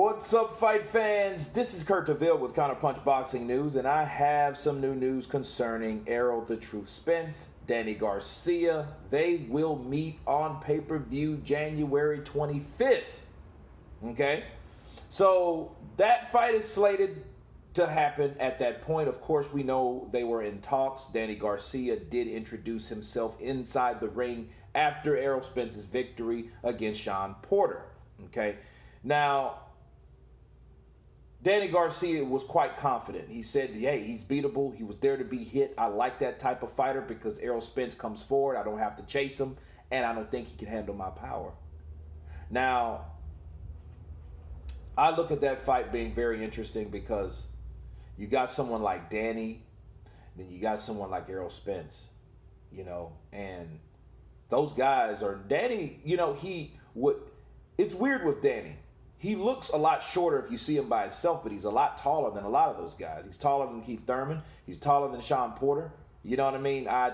What's up, fight fans? This is Kurt DeVille with Counterpunch Boxing News, and I have some new news concerning Errol "The Truth" Spence, Danny Garcia. They will meet on pay-per-view January 25th. Okay? So that fight is slated to happen at that point. Of course, we know they were in talks. Danny Garcia did introduce himself inside the ring after Errol Spence's victory against Shawn Porter. Okay? Now, Danny Garcia was quite confident. He said, hey, he's beatable. He was there to be hit. I like that type of fighter because Errol Spence comes forward. I don't have to chase him, and I don't think he can handle my power. Now, I look at that fight being very interesting because you got someone like Danny, then you got someone like Errol Spence, and those guys are, Danny, it's weird with Danny. He looks a lot shorter if you see him by himself, but he's a lot taller than a lot of those guys. He's taller than Keith Thurman. He's taller than Shawn Porter. You know what I mean? I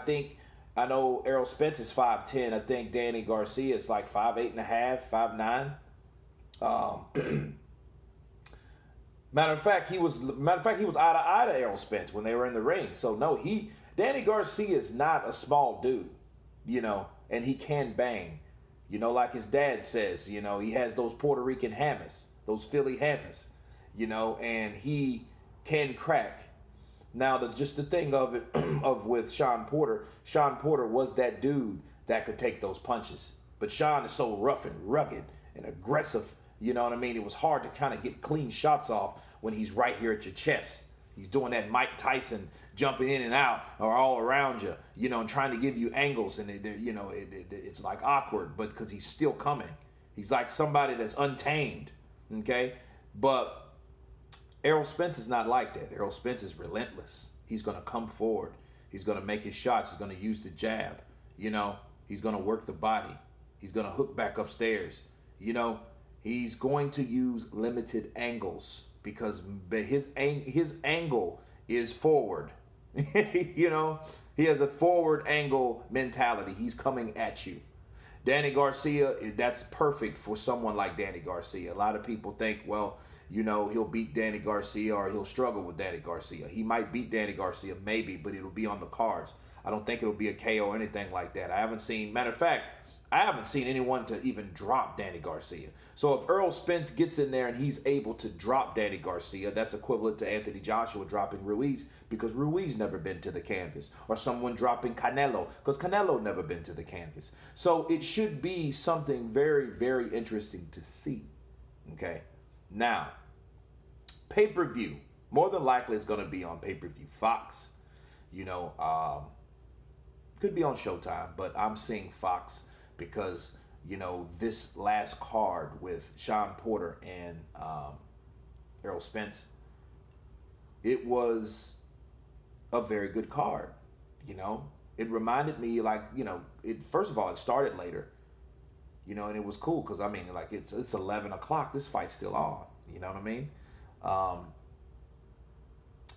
know Errol Spence is 5'10". I think Danny Garcia is like 5'8.5", 5'9". Matter of fact, he was eye to eye to Errol Spence when they were in the ring. So no, Danny Garcia is not a small dude, and he can bang. Like his dad says, he has those Puerto Rican hammers, those Philly hammers, and he can crack. Now, just the thing of it, with Shawn Porter was that dude that could take those punches. But Shawn is so rough and rugged and aggressive, you know what I mean? It was hard to kind of get clean shots off when he's right here at your chest. He's doing that Mike Tyson jumping in and out or all around you, and trying to give you angles, and it's like awkward, but because he's still coming. He's like somebody that's untamed, okay? But Errol Spence is not like that. Errol Spence is relentless. He's going to come forward. He's going to make his shots. He's going to use the jab, He's going to work the body. He's going to hook back upstairs, He's going to use limited angles because his angle is forward. He has a forward angle mentality. He's coming at you. Danny Garcia, that's perfect for someone like Danny Garcia. A lot of people think, well, he'll beat Danny Garcia or he'll struggle with Danny Garcia. He might beat Danny Garcia, maybe, but it'll be on the cards. I don't think it'll be a KO or anything like that. Matter of fact, I haven't seen anyone to even drop Danny Garcia. So if Errol Spence gets in there and he's able to drop Danny Garcia, that's equivalent to Anthony Joshua dropping Ruiz because Ruiz never been to the canvas. Or someone dropping Canelo because Canelo never been to the canvas. So it should be something very, very interesting to see. Okay? Now, pay-per-view. More than likely it's going to be on pay-per-view. Fox, could be on Showtime, but I'm seeing Fox because, this last card with Shawn Porter and Errol Spence, it was a very good card. It reminded me first of all, it started later, and it was cool because, it's 11 o'clock. This fight's still on, you know what I mean?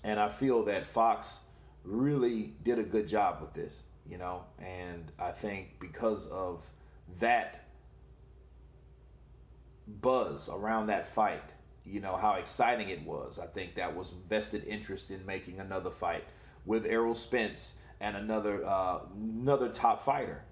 And I feel that Fox really did a good job with this. And I think because of that buzz around that fight, how exciting it was, I think that was vested interest in making another fight with Errol Spence and another top fighter.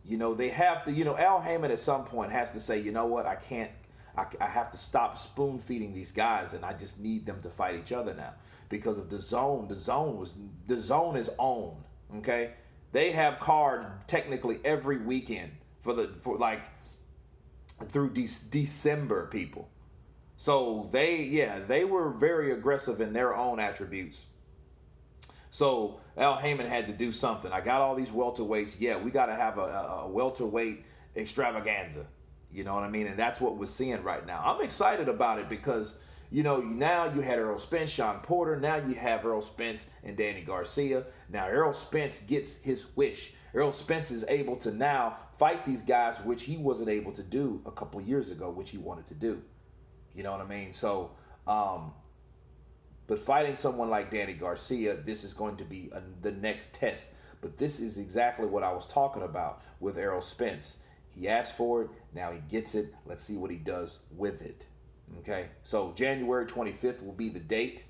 They have to, Al Heyman at some point has to say, I have to stop spoon feeding these guys, and I just need them to fight each other now because of the zone. The zone is on. Okay, they have cards technically every weekend through December, people. So they were very aggressive in their own attributes. So Al Heyman had to do something. I got all these welterweights. Yeah, we got to have a welterweight extravaganza. You know what I mean? And that's what we're seeing right now. I'm excited about it because, now you had Errol Spence, Shawn Porter. Now you have Errol Spence and Danny Garcia. Now Errol Spence gets his wish. Errol Spence is able to now fight these guys, which he wasn't able to do a couple years ago, which he wanted to do. You know what I mean? So, but fighting someone like Danny Garcia, this is going to be the next test. But this is exactly what I was talking about with Errol Spence. He asked for it. Now he gets it. Let's see what he does with it. Okay, so January 25th will be the date.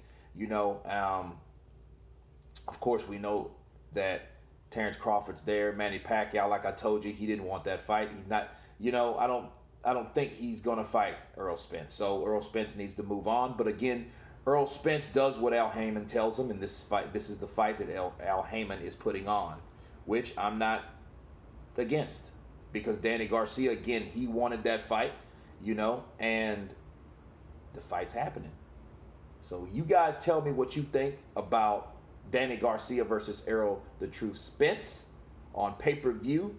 Of course, we know that Terrence Crawford's there. Manny Pacquiao, like I told you, he didn't want that fight. He's not. I don't think he's gonna fight Errol Spence. So Errol Spence needs to move on. But again, Errol Spence does what Al Heyman tells him in this fight. This is the fight that Al Heyman is putting on, which I'm not against, because Danny Garcia, again, he wanted that fight, and the fight's happening. So you guys tell me what you think about Danny Garcia versus Errol the Truth Spence on pay-per-view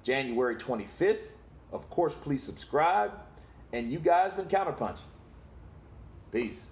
January 25th. Of course, please subscribe. And you guys been Counterpunch. Peace.